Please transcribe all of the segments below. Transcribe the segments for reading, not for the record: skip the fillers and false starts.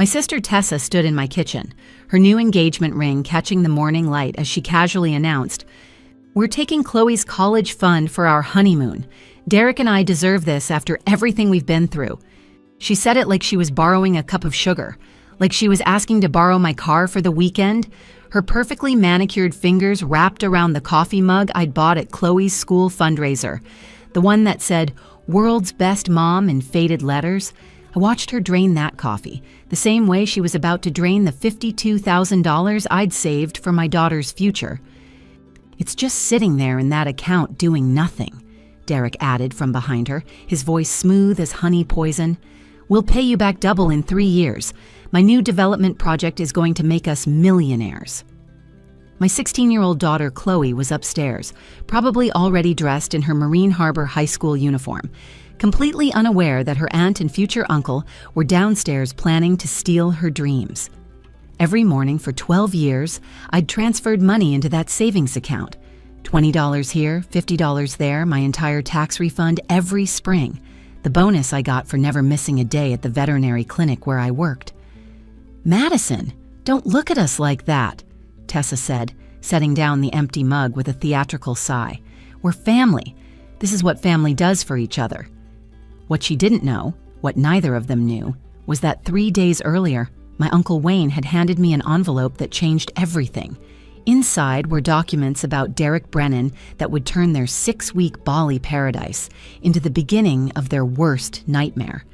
My sister Tessa stood in my kitchen, her new engagement ring catching the morning light as she casually announced, "We're taking Chloe's college fund for our honeymoon. Derek and I deserve this after everything we've been through." She said it like she was borrowing a cup of sugar, like she was asking to borrow my car for the weekend. Her perfectly manicured fingers wrapped around the coffee mug I'd bought at Chloe's school fundraiser, the one that said, "World's Best Mom" in faded letters. I watched her drain that coffee, the same way she was about to drain the $52,000 I'd saved for my daughter's future. "It's just sitting there in that account doing nothing," Derek added from behind her, his voice smooth as honey poison. "We'll pay you back double in 3 years. My new development project is going to make us millionaires." My 16-year-old daughter Chloe was upstairs, probably already dressed in her Marine Harbor High School uniform, completely unaware that her aunt and future uncle were downstairs planning to steal her dreams. Every morning for 12 years, I'd transferred money into that savings account. $20 here, $50 there, my entire tax refund every spring. The bonus I got for never missing a day at the veterinary clinic where I worked. "Madison, don't look at us like that," Tessa said, setting down the empty mug with a theatrical sigh. "We're family. This is what family does for each other." What she didn't know, what neither of them knew, was that 3 days earlier, my Uncle Wayne had handed me an envelope that changed everything. Inside were documents about Derek Brennan that would turn their 6-week Bali paradise into the beginning of their worst nightmare.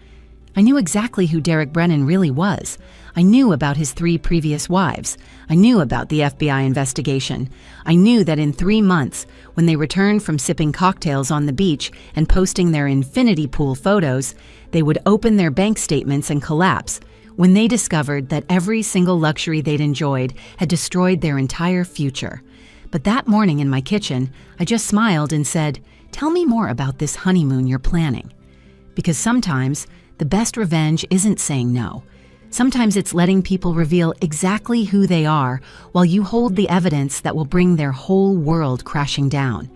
I knew exactly who Derek Brennan really was. I knew about his 3 previous wives. I knew about the FBI investigation. I knew that in 3 months, when they returned from sipping cocktails on the beach and posting their infinity pool photos, they would open their bank statements and collapse when they discovered that every single luxury they'd enjoyed had destroyed their entire future. But that morning in my kitchen, I just smiled and said, "Tell me more about this honeymoon you're planning." Because sometimes, the best revenge isn't saying no. Sometimes it's letting people reveal exactly who they are while you hold the evidence that will bring their whole world crashing down.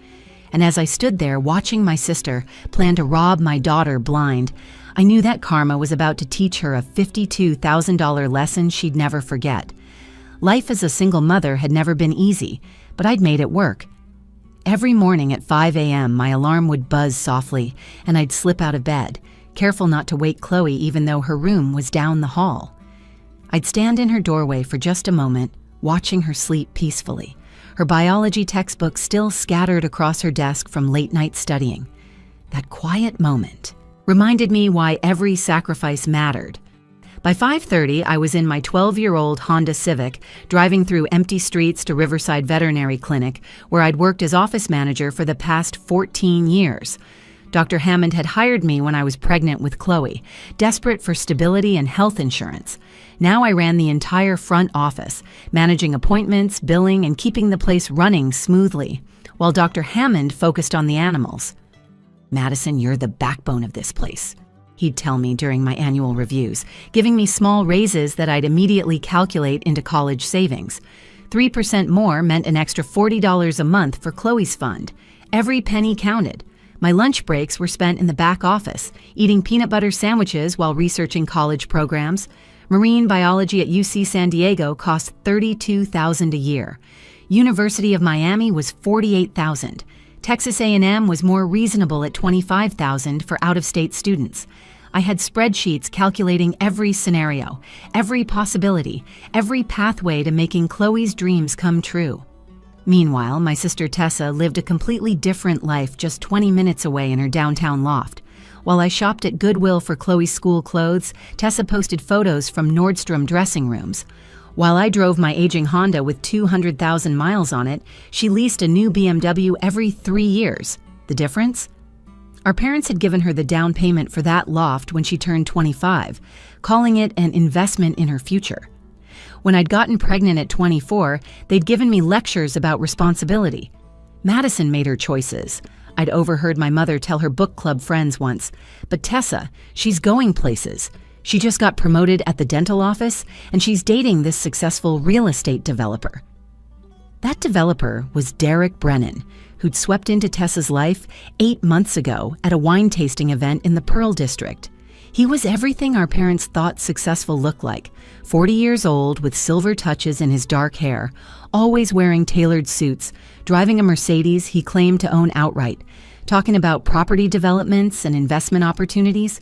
And as I stood there watching my sister plan to rob my daughter blind, I knew that karma was about to teach her a $52,000 lesson she'd never forget. Life as a single mother had never been easy, but I'd made it work. Every morning at 5 a.m., my alarm would buzz softly, and I'd slip out of bed, careful not to wake Chloe even though her room was down the hall. I'd stand in her doorway for just a moment, watching her sleep peacefully, her biology textbook still scattered across her desk from late-night studying. That quiet moment reminded me why every sacrifice mattered. By 5:30, I was in my 12-year-old Honda Civic, driving through empty streets to Riverside Veterinary Clinic, where I'd worked as office manager for the past 14 years. Dr. Hammond had hired me when I was pregnant with Chloe, desperate for stability and health insurance. Now I ran the entire front office, managing appointments, billing, and keeping the place running smoothly, while Dr. Hammond focused on the animals. "Madison, you're the backbone of this place," he'd tell me during my annual reviews, giving me small raises that I'd immediately calculate into college savings. 3% more meant an extra $40 a month for Chloe's fund. Every penny counted. My lunch breaks were spent in the back office, eating peanut butter sandwiches while researching college programs. Marine biology at UC San Diego cost $32,000 a year. University of Miami was $48,000. Texas A&M was more reasonable at $25,000 for out-of-state students. I had spreadsheets calculating every scenario, every possibility, every pathway to making Chloe's dreams come true. Meanwhile, my sister Tessa lived a completely different life just 20 minutes away in her downtown loft. While I shopped at Goodwill for Chloe's school clothes, Tessa posted photos from Nordstrom dressing rooms. While I drove my aging Honda with 200,000 miles on it, she leased a new BMW every 3 years. The difference? Our parents had given her the down payment for that loft when she turned 25, calling it an investment in her future. When I'd gotten pregnant at 24, they'd given me lectures about responsibility. Madison made her choices. I'd overheard my mother tell her book club friends once, "But Tessa, she's going places. She just got promoted at the dental office, and she's dating this successful real estate developer." That developer was Derek Brennan, who'd swept into Tessa's life 8 months ago at a wine tasting event in the Pearl District. He was everything our parents thought successful looked like. 40 years old with silver touches in his dark hair, always wearing tailored suits, driving a Mercedes he claimed to own outright, talking about property developments and investment opportunities.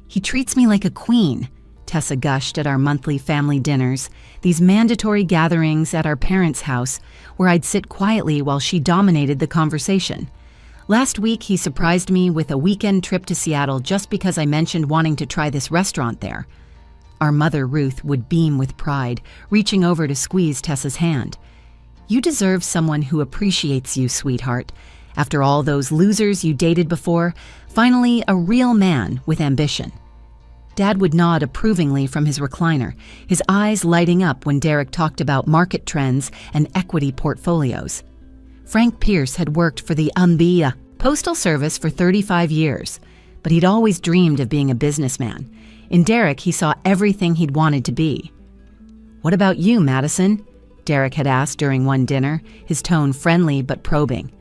He treats me like a queen, Tessa gushed at our monthly family dinners, these mandatory gatherings at our parents' house where I'd sit quietly while she dominated the conversation. Last week, he surprised me with a weekend trip to Seattle just because I mentioned wanting to try this restaurant there. Our mother, Ruth, would beam with pride, reaching over to squeeze Tessa's hand. You deserve someone who appreciates you, sweetheart. After all those losers you dated before, finally a real man with ambition. Dad would nod approvingly from his recliner, his eyes lighting up when Derek talked about market trends and equity portfolios. Frank Pierce had worked for the UMBIA Postal Service for 35 years, but he'd always dreamed of being a businessman. In Derek, he saw everything he'd wanted to be. "What about you, Madison?" Derek had asked during one dinner, his tone friendly but probing.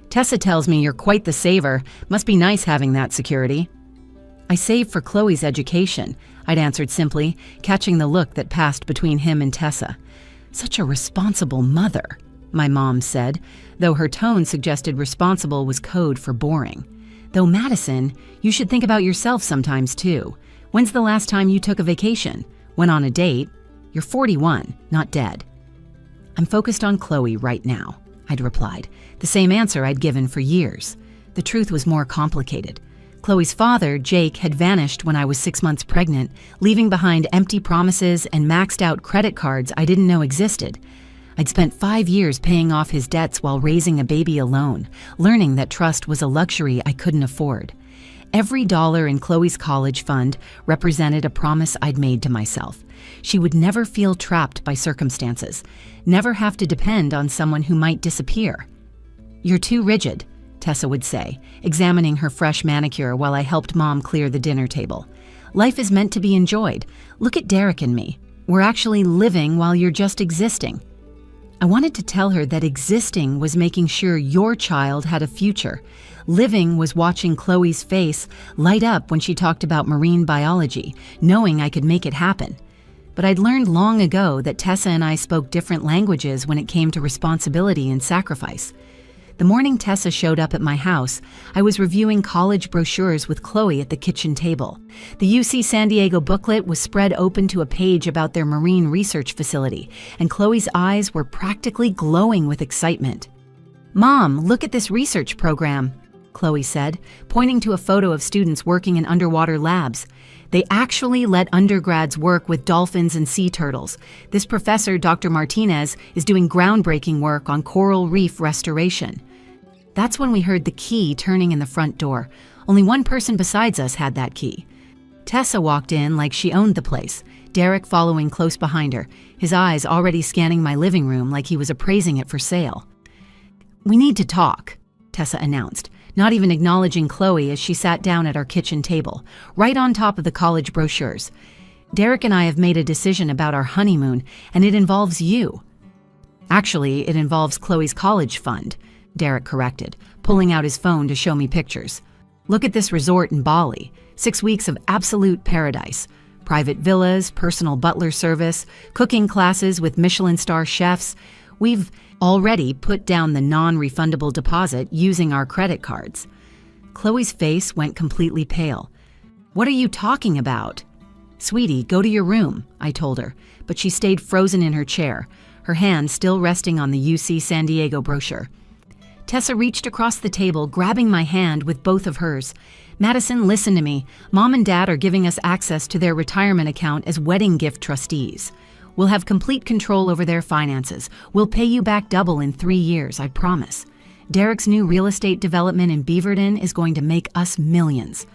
"Tessa tells me you're quite the saver. Must be nice having that security." "I saved for Chloe's education," I'd answered simply, catching the look that passed between him and Tessa. "Such a responsible mother," my mom said, though her tone suggested responsible was code for boring. "Though, Madison, you should think about yourself sometimes, too. When's the last time you took a vacation? Went on a date? You're 41, not dead." "I'm focused on Chloe right now," I'd replied, the same answer I'd given for years. The truth was more complicated. Chloe's father, Jake, had vanished when I was 6 months pregnant, leaving behind empty promises and maxed-out credit cards I didn't know existed. I'd spent 5 years paying off his debts while raising a baby alone, learning that trust was a luxury I couldn't afford. Every dollar in Chloe's college fund represented a promise I'd made to myself. She would never feel trapped by circumstances, never have to depend on someone who might disappear. "You're too rigid," Tessa would say, examining her fresh manicure while I helped Mom clear the dinner table. "Life is meant to be enjoyed. Look at Derek and me. We're actually living while you're just existing." I wanted to tell her that existing was making sure your child had a future. Living was watching Chloe's face light up when she talked about marine biology, knowing I could make it happen. But I'd learned long ago that Tessa and I spoke different languages when it came to responsibility and sacrifice. The morning Tessa showed up at my house, I was reviewing college brochures with Chloe at the kitchen table. The UC San Diego booklet was spread open to a page about their marine research facility, and Chloe's eyes were practically glowing with excitement. "Mom, look at this research program," Chloe said, pointing to a photo of students working in underwater labs. "They actually let undergrads work with dolphins and sea turtles. This professor, Dr. Martinez, is doing groundbreaking work on coral reef restoration." That's when we heard the key turning in the front door. Only one person besides us had that key. Tessa walked in like she owned the place, Derek following close behind her, his eyes already scanning my living room like he was appraising it for sale. "We need to talk," Tessa announced, not even acknowledging Chloe as she sat down at our kitchen table, right on top of the college brochures. "Derek and I have made a decision about our honeymoon, and it involves you." "Actually, it involves Chloe's college fund," Derek corrected, pulling out his phone to show me pictures. "Look at this resort in Bali. 6 weeks of absolute paradise. Private villas, personal butler service, cooking classes with Michelin star chefs. We've already put down the non-refundable deposit using our credit cards." Chloe's face went completely pale. "What are you talking about?" "Sweetie, go to your room," I told her, but she stayed frozen in her chair, her hand still resting on the UC San Diego brochure. Tessa reached across the table, grabbing my hand with both of hers. "Madison, listen to me. Mom and Dad are giving us access to their retirement account as wedding gift trustees. We'll have complete control over their finances. We'll pay you back double in 3 years, I promise. Derek's new real estate development in Beaverton is going to make us millions."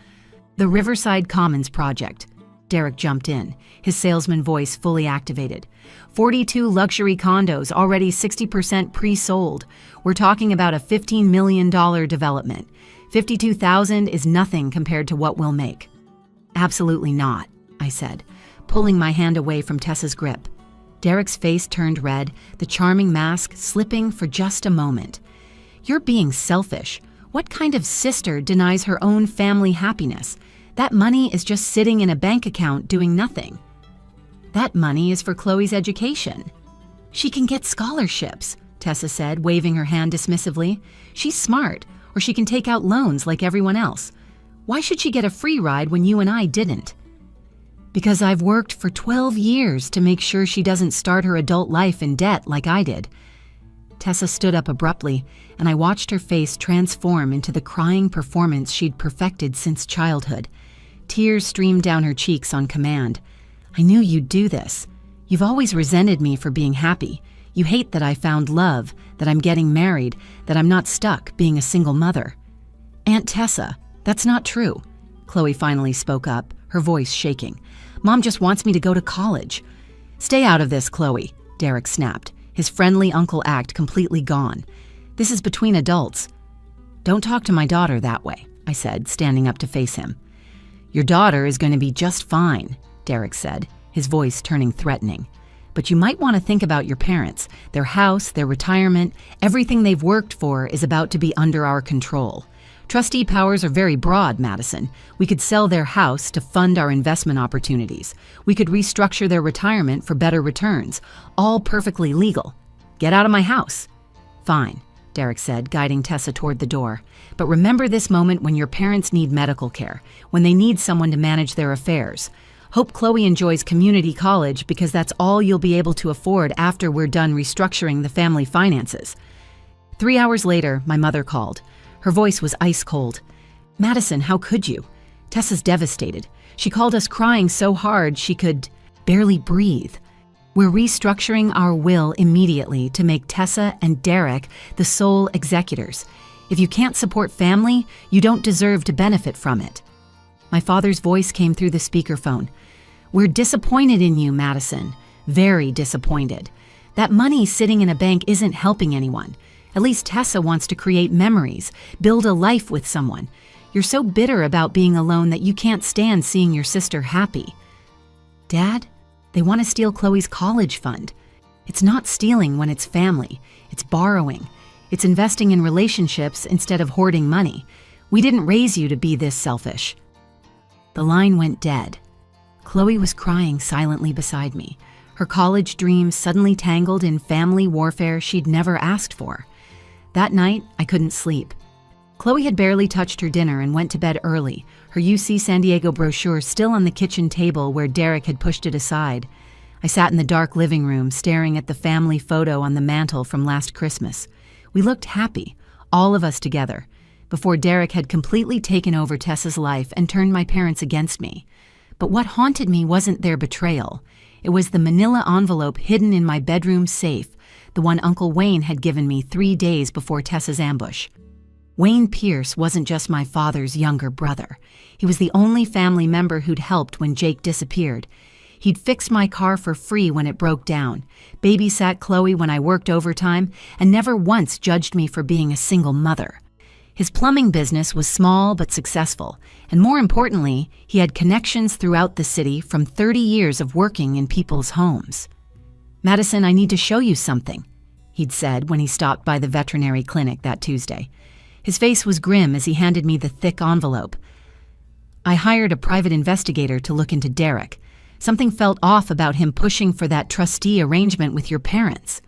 "The Riverside Commons project," Derek jumped in, his salesman voice fully activated. 42 luxury condos, already 60% pre-sold. We're talking about a $15 million development. $52,000 is nothing compared to what we'll make." "Absolutely not," I said, pulling my hand away from Tessa's grip. Derek's face turned red, the charming mask slipping for just a moment. "You're being selfish. What kind of sister denies her own family happiness? That money is just sitting in a bank account doing nothing. That money is for Chloe's education. She can get scholarships, Tessa said, waving her hand dismissively. She's smart, or she can take out loans like everyone else. Why should she get a free ride when you and I didn't? Because I've worked for 12 years to make sure she doesn't start her adult life in debt like I did. Tessa stood up abruptly, and I watched her face transform into the crying performance she'd perfected since childhood. Tears streamed down her cheeks on command. I knew you'd do this. You've always resented me for being happy. You hate that I found love, that I'm getting married, that I'm not stuck being a single mother. Aunt Tessa, that's not true. Chloe finally spoke up, her voice shaking. Mom just wants me to go to college. Stay out of this, Chloe, Derek snapped, his friendly uncle act completely gone. This is between adults. Don't talk to my daughter that way, I said, standing up to face him. Your daughter is going to be just fine, Derek said, his voice turning threatening. But you might want to think about your parents. Their house, their retirement, everything they've worked for is about to be under our control. Trustee powers are very broad, Madison. We could sell their house to fund our investment opportunities. We could restructure their retirement for better returns. All perfectly legal. Get out of my house. Fine, Derek said, guiding Tessa toward the door. But remember this moment when your parents need medical care, when they need someone to manage their affairs. Hope Chloe enjoys community college because that's all you'll be able to afford after we're done restructuring the family finances. 3 hours later, my mother called. Her voice was ice cold. Madison, how could you? Tessa's devastated. She called us crying so hard she could barely breathe. We're restructuring our will immediately to make Tessa and Derek the sole executors. If you can't support family, you don't deserve to benefit from it. My father's voice came through the speakerphone. We're disappointed in you, Madison. Very disappointed. That money sitting in a bank isn't helping anyone. At least Tessa wants to create memories, build a life with someone. You're so bitter about being alone that you can't stand seeing your sister happy. Dad, they want to steal Chloe's college fund. It's not stealing when it's family. It's borrowing. It's investing in relationships instead of hoarding money. We didn't raise you to be this selfish. The line went dead. Chloe was crying silently beside me, her college dreams suddenly tangled in family warfare she'd never asked for. That night, I couldn't sleep. Chloe had barely touched her dinner and went to bed early, her UC San Diego brochure still on the kitchen table where Derek had pushed it aside. I sat in the dark living room, staring at the family photo on the mantel from last Christmas. We looked happy, all of us together, before Derek had completely taken over Tessa's life and turned my parents against me. But what haunted me wasn't their betrayal. It was the manila envelope hidden in my bedroom safe, the one Uncle Wayne had given me 3 days before Tessa's ambush. Wayne Pierce wasn't just my father's younger brother. He was the only family member who'd helped when Jake disappeared. He'd fixed my car for free when it broke down, babysat Chloe when I worked overtime, and never once judged me for being a single mother. His plumbing business was small but successful, and more importantly, he had connections throughout the city from 30 years of working in people's homes. Madison, I need to show you something, he'd said when he stopped by the veterinary clinic that Tuesday. His face was grim as he handed me the thick envelope. I hired a private investigator to look into Derek. Something felt off about him pushing for that trustee arrangement with your parents.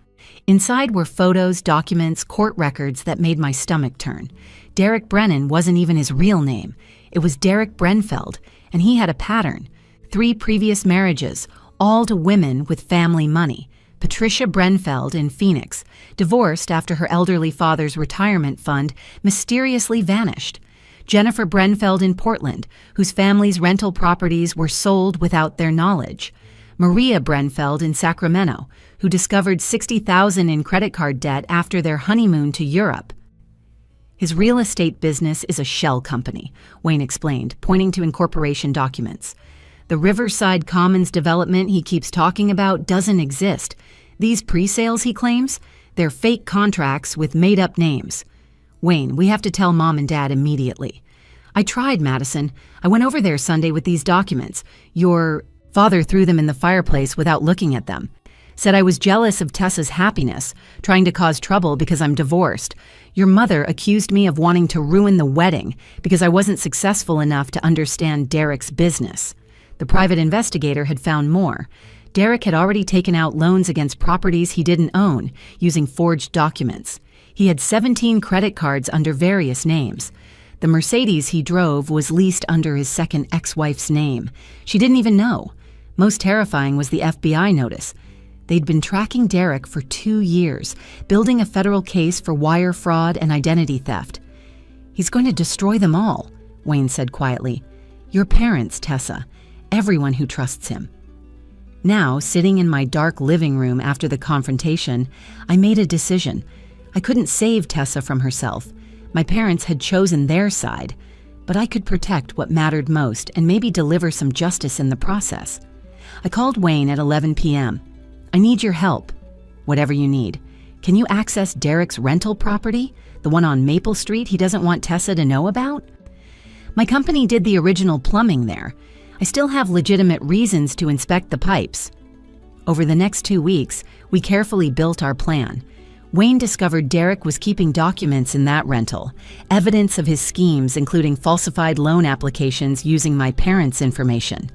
Inside were photos, documents, court records that made my stomach turn. Derek Brennan wasn't even his real name. It was Derek Brenfeld, and he had a pattern. 3 previous marriages, all to women with family money. Patricia Brenfeld in Phoenix, divorced after her elderly father's retirement fund mysteriously vanished. Jennifer Brenfeld in Portland, whose family's rental properties were sold without their knowledge. Maria Brenfeld in Sacramento, who discovered $60,000 in credit card debt after their honeymoon to Europe. His real estate business is a shell company, Wayne explained, pointing to incorporation documents. The Riverside Commons development he keeps talking about doesn't exist. These pre-sales, he claims, they're fake contracts with made-up names. Wayne, we have to tell Mom and Dad immediately. I tried, Madison. I went over there Sunday with these documents. Your father threw them in the fireplace without looking at them. Said I was jealous of Tessa's happiness, trying to cause trouble because I'm divorced. Your mother accused me of wanting to ruin the wedding because I wasn't successful enough to understand Derek's business. The private investigator had found more. Derek had already taken out loans against properties he didn't own, using forged documents. He had 17 credit cards under various names. The Mercedes he drove was leased under his second ex-wife's name. She didn't even know. Most terrifying was the FBI notice. They'd been tracking Derek for 2 years, building a federal case for wire fraud and identity theft. He's going to destroy them all, Wayne said quietly. Your parents, Tessa. Everyone who trusts him. Now, sitting in my dark living room after the confrontation, I made a decision. I couldn't save Tessa from herself. My parents had chosen their side, but I could protect what mattered most and maybe deliver some justice in the process. I called Wayne at 11 p.m. I need your help. Whatever you need. Can you access Derek's rental property? The one on Maple Street he doesn't want Tessa to know about? My company did the original plumbing there. I still have legitimate reasons to inspect the pipes. Over the next 2 weeks, we carefully built our plan. Wayne discovered Derek was keeping documents in that rental, evidence of his schemes including falsified loan applications using my parents' information.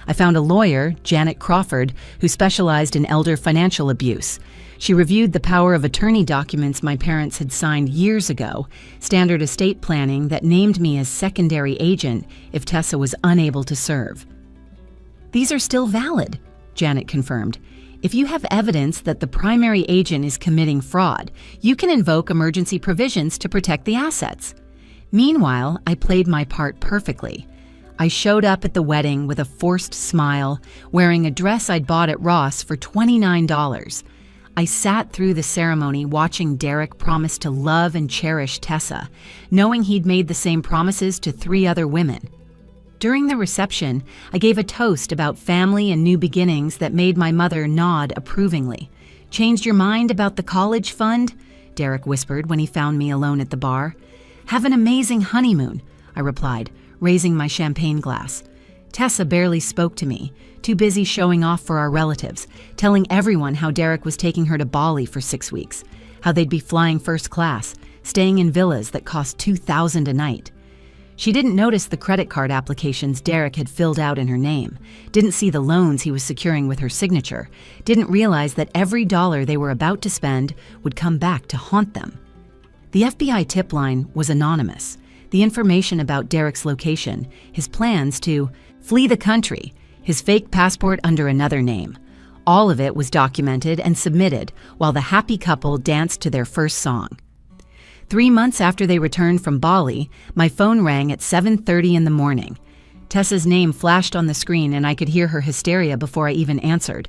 I found a lawyer, Janet Crawford, who specialized in elder financial abuse. She reviewed the power of attorney documents my parents had signed years ago, standard estate planning that named me as secondary agent if Tessa was unable to serve. These are still valid, Janet confirmed. If you have evidence that the primary agent is committing fraud, you can invoke emergency provisions to protect the assets. Meanwhile, I played my part perfectly. I showed up at the wedding with a forced smile, wearing a dress I'd bought at Ross for $29. I sat through the ceremony watching Derek promise to love and cherish Tessa, knowing he'd made the same promises to 3 other women. During the reception, I gave a toast about family and new beginnings that made my mother nod approvingly. Changed your mind about the college fund? Derek whispered when he found me alone at the bar. Have an amazing honeymoon, I replied, raising my champagne glass. Tessa barely spoke to me, too busy showing off for our relatives, telling everyone how Derek was taking her to Bali for 6 weeks, how they'd be flying first class, staying in villas that cost $2,000 a night. She didn't notice the credit card applications Derek had filled out in her name, didn't see the loans he was securing with her signature, didn't realize that every dollar they were about to spend would come back to haunt them. The FBI tip line was anonymous. The information about Derek's location, his plans to flee the country, his fake passport under another name. All of it was documented and submitted while the happy couple danced to their first song. 3 months after they returned from Bali, my phone rang at 7:30 in the morning. Tessa's name flashed on the screen and I could hear her hysteria before I even answered.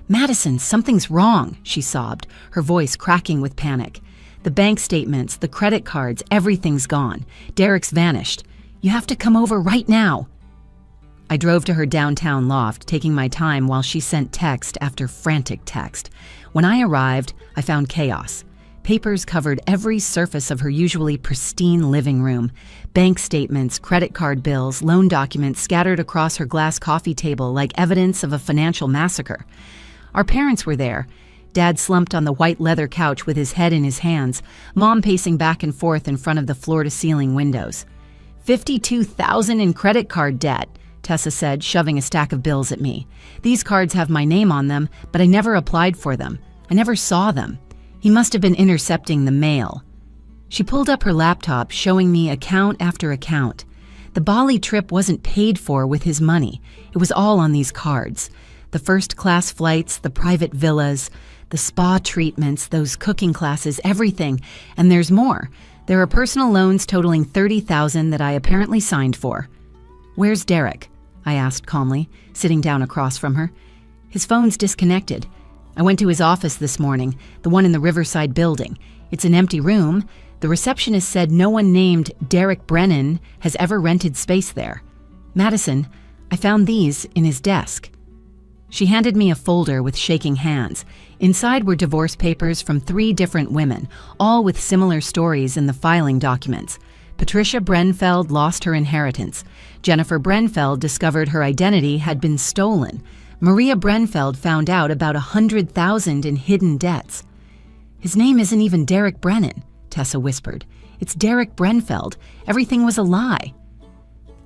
Madison, something's wrong, she sobbed, her voice cracking with panic. The bank statements, the credit cards, everything's gone. Derek's vanished. You have to come over right now. I drove to her downtown loft, taking my time while she sent text after frantic text. When I arrived, I found chaos. Papers covered every surface of her usually pristine living room. Bank statements, credit card bills, loan documents scattered across her glass coffee table like evidence of a financial massacre. Our parents were there. Dad slumped on the white leather couch with his head in his hands, Mom pacing back and forth in front of the floor-to-ceiling windows. $52,000 in credit card debt, Tessa said, shoving a stack of bills at me. These cards have my name on them, but I never applied for them. I never saw them. He must have been intercepting the mail. She pulled up her laptop, showing me account after account. The Bali trip wasn't paid for with his money. It was all on these cards. The first-class flights, the private villas, the spa treatments, those cooking classes, everything. And there's more. There are personal loans totaling $30,000 that I apparently signed for. Where's Derek? I asked calmly, sitting down across from her. His phone's disconnected. I went to his office this morning, the one in the Riverside building. It's an empty room. The receptionist said no one named Derek Brennan has ever rented space there. Madison, I found these in his desk. She handed me a folder with shaking hands. Inside were divorce papers from 3 different women, all with similar stories in the filing documents. Patricia Brenfeld lost her inheritance. Jennifer Brenfeld discovered her identity had been stolen. Maria Brenfeld found out about $100,000 in hidden debts. His name isn't even Derek Brennan, Tessa whispered. It's Derek Brenfeld. Everything was a lie.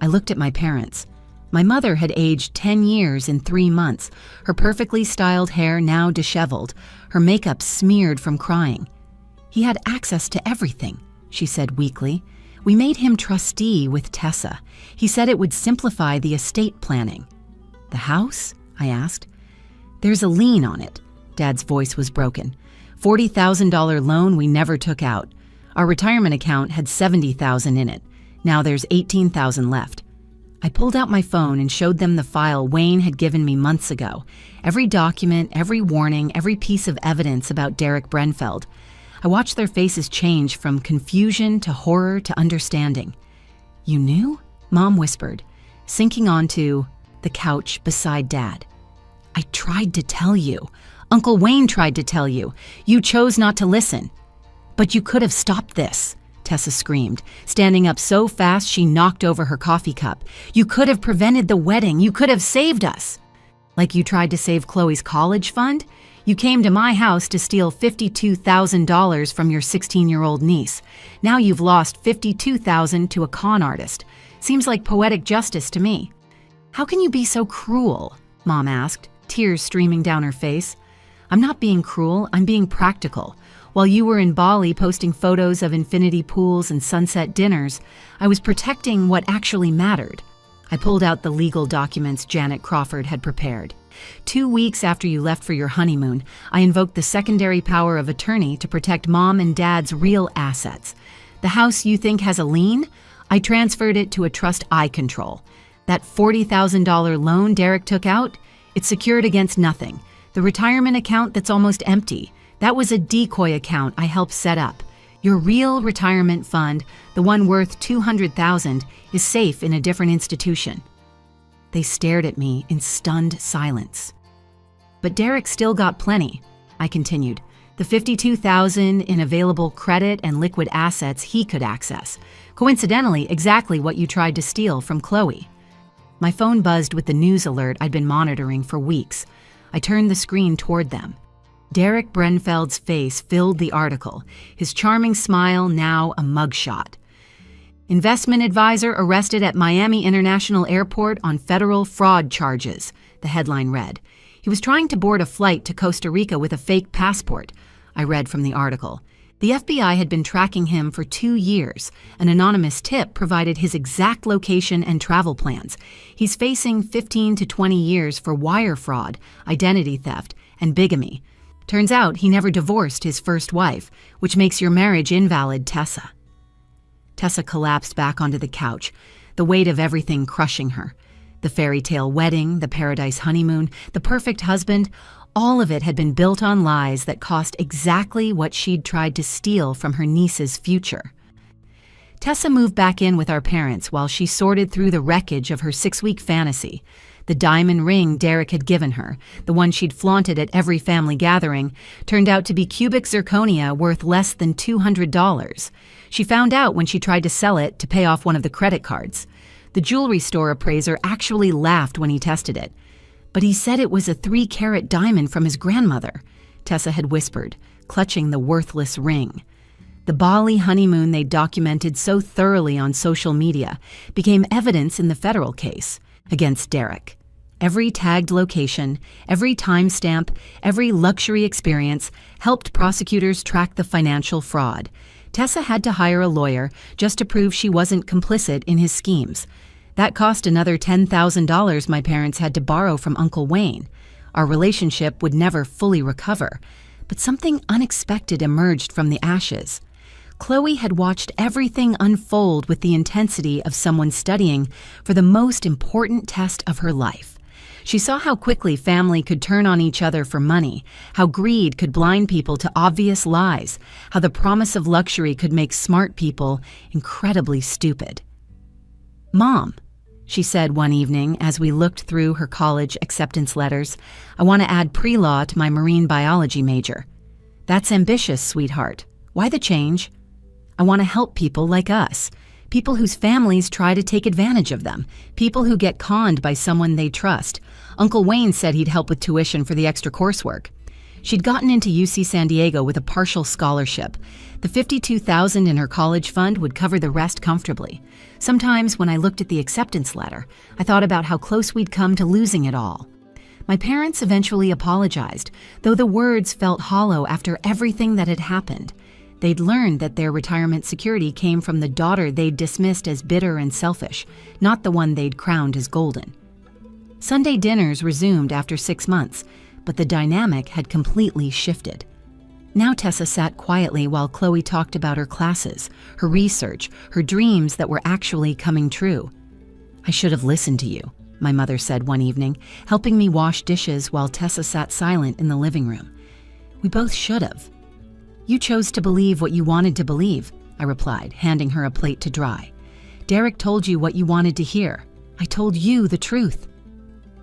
I looked at my parents. My mother had aged 10 years in 3 months, her perfectly styled hair now disheveled, her makeup smeared from crying. He had access to everything, she said weakly. We made him trustee with Tessa. He said it would simplify the estate planning. The house? I asked. There's a lien on it. Dad's voice was broken. $40,000 loan we never took out. Our retirement account had $70,000 in it. Now there's $18,000 left. I pulled out my phone and showed them the file Wayne had given me months ago. Every document, every warning, every piece of evidence about Derek Brenfeld. I watched their faces change from confusion to horror to understanding. You knew? Mom whispered, sinking onto the couch beside Dad. I tried to tell you. Uncle Wayne tried to tell you. You chose not to listen. But you could have stopped this, Tessa screamed, standing up so fast she knocked over her coffee cup. You could have prevented the wedding. You could have saved us. Like you tried to save Chloe's college fund? You came to my house to steal $52,000 from your 16-year-old niece. Now you've lost $52,000 to a con artist. Seems like poetic justice to me. How can you be so cruel? Mom asked, tears streaming down her face. I'm not being cruel, I'm being practical. While you were in Bali posting photos of infinity pools and sunset dinners, I was protecting what actually mattered. I pulled out the legal documents Janet Crawford had prepared. 2 weeks after you left for your honeymoon, I invoked the secondary power of attorney to protect Mom and Dad's real assets. The house you think has a lien? I transferred it to a trust I control. That $40,000 loan Derek took out? It's secured against nothing. The retirement account that's almost empty, that was a decoy account I helped set up. Your real retirement fund, the one worth $200,000, is safe in a different institution. They stared at me in stunned silence. But Derek still got plenty, I continued. The $52,000 in available credit and liquid assets he could access. Coincidentally, exactly what you tried to steal from Chloe. My phone buzzed with the news alert I'd been monitoring for weeks. I turned the screen toward them. Derek Brenfeld's face filled the article, his charming smile now a mugshot. Investment advisor arrested at Miami International Airport on federal fraud charges, the headline read. He was trying to board a flight to Costa Rica with a fake passport, I read from the article. The FBI had been tracking him for 2 years. An anonymous tip provided his exact location and travel plans. He's facing 15 to 20 years for wire fraud, identity theft, and bigamy. Turns out he never divorced his first wife, which makes your marriage invalid, Tessa. Tessa collapsed back onto the couch, the weight of everything crushing her. The fairy tale wedding, the paradise honeymoon, the perfect husband, all of it had been built on lies that cost exactly what she'd tried to steal from her niece's future. Tessa moved back in with our parents while she sorted through the wreckage of her 6-week fantasy. The diamond ring Derek had given her, the one she'd flaunted at every family gathering, turned out to be cubic zirconia worth less than $200. She found out when she tried to sell it to pay off one of the credit cards. The jewelry store appraiser actually laughed when he tested it. But he said it was a 3-carat diamond from his grandmother, Tessa had whispered, clutching the worthless ring. The Bali honeymoon they documented so thoroughly on social media became evidence in the federal case against Derek. Every tagged location, every timestamp, every luxury experience helped prosecutors track the financial fraud. Tessa had to hire a lawyer just to prove she wasn't complicit in his schemes. That cost another $10,000 my parents had to borrow from Uncle Wayne. Our relationship would never fully recover, but something unexpected emerged from the ashes. Chloe had watched everything unfold with the intensity of someone studying for the most important test of her life. She saw how quickly family could turn on each other for money, how greed could blind people to obvious lies, how the promise of luxury could make smart people incredibly stupid. "Mom," she said one evening as we looked through her college acceptance letters, "I want to add pre-law to my marine biology major." "That's ambitious, sweetheart. Why the change?" "I want to help people like us. people whose families try to take advantage of them, people who get conned by someone they trust. Uncle Wayne said he'd help with tuition for the extra coursework. She'd gotten into UC San Diego with a partial scholarship. The $52,000 in her college fund would cover the rest comfortably. Sometimes when I looked at the acceptance letter, I thought about how close we'd come to losing it all. My parents eventually apologized, though the words felt hollow after everything that had happened. They'd learned that their retirement security came from the daughter they'd dismissed as bitter and selfish, not the one they'd crowned as golden. Sunday dinners resumed after 6 months, but the dynamic had completely shifted. Now Tessa sat quietly while Chloe talked about her classes, her research, her dreams that were actually coming true. "I should have listened to you," my mother said one evening, helping me wash dishes while Tessa sat silent in the living room. "We both should have." "You chose to believe what you wanted to believe," I replied, handing her a plate to dry. "Derek told you what you wanted to hear. I told you the truth."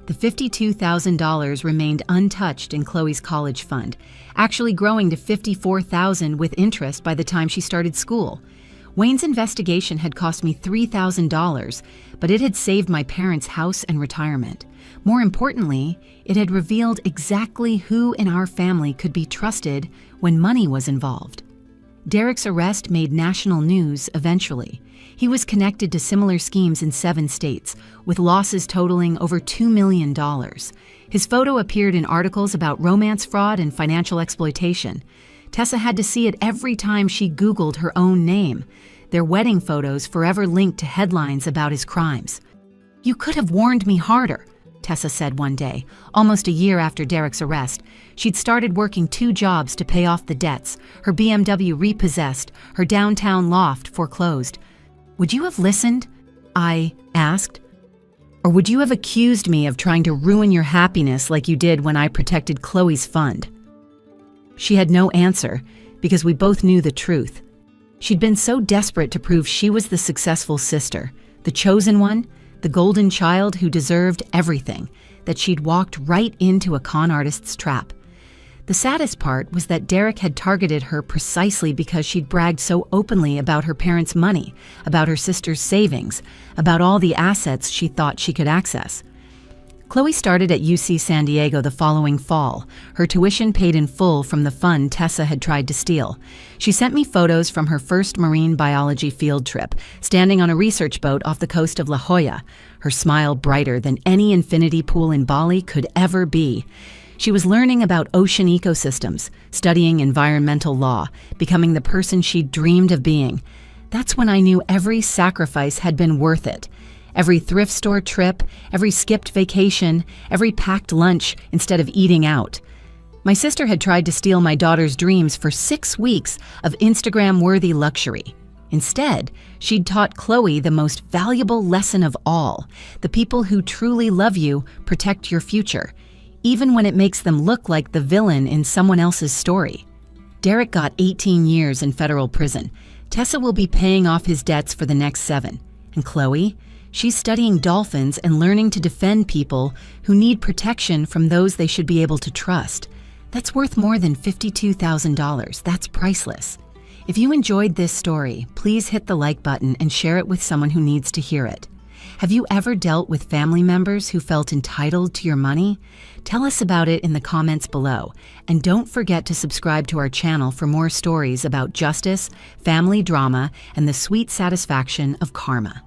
The $52,000 remained untouched in Chloe's college fund, actually growing to $54,000 with interest by the time she started school. Wayne's investigation had cost me $3,000, but it had saved my parents' house and retirement. More importantly, it had revealed exactly who in our family could be trusted when money was involved. Derek's arrest made national news eventually. He was connected to similar schemes in 7 states, with losses totaling over $2 million. His photo appeared in articles about romance fraud and financial exploitation. Tessa had to see it every time she Googled her own name, their wedding photos forever linked to headlines about his crimes. "You could have warned me harder," Tessa said one day, almost a year after Derek's arrest. She'd started working 2 jobs to pay off the debts, her BMW repossessed, her downtown loft foreclosed. "Would you have listened?" I asked. "Or would you have accused me of trying to ruin your happiness like you did when I protected Chloe's fund?" She had no answer, because we both knew the truth. She'd been so desperate to prove she was the successful sister, the chosen one, the golden child who deserved everything, that she'd walked right into a con artist's trap. The saddest part was that Derek had targeted her precisely because she'd bragged so openly about her parents' money, about her sister's savings, about all the assets she thought she could access. Chloe started at UC San Diego the following fall, her tuition paid in full from the fund Tessa had tried to steal. She sent me photos from her first marine biology field trip, standing on a research boat off the coast of La Jolla, her smile brighter than any infinity pool in Bali could ever be. She was learning about ocean ecosystems, studying environmental law, becoming the person she'd dreamed of being. That's when I knew every sacrifice had been worth it. Every thrift store trip, every skipped vacation, every packed lunch instead of eating out. My sister had tried to steal my daughter's dreams for 6 weeks of Instagram-worthy luxury. Instead, she'd taught Chloe the most valuable lesson of all: the people who truly love you protect your future, even when it makes them look like the villain in someone else's story. Derek got 18 years in federal prison. Tessa will be paying off his debts for the next 7. And Chloe? She's studying dolphins and learning to defend people who need protection from those they should be able to trust. That's worth more than $52,000. That's priceless. If you enjoyed this story, please hit the like button and share it with someone who needs to hear it. Have you ever dealt with family members who felt entitled to your money? Tell us about it in the comments below. And don't forget to subscribe to our channel for more stories about justice, family drama, and the sweet satisfaction of karma.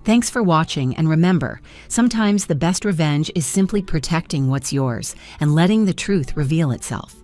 Thanks for watching, and remember, sometimes the best revenge is simply protecting what's yours and letting the truth reveal itself.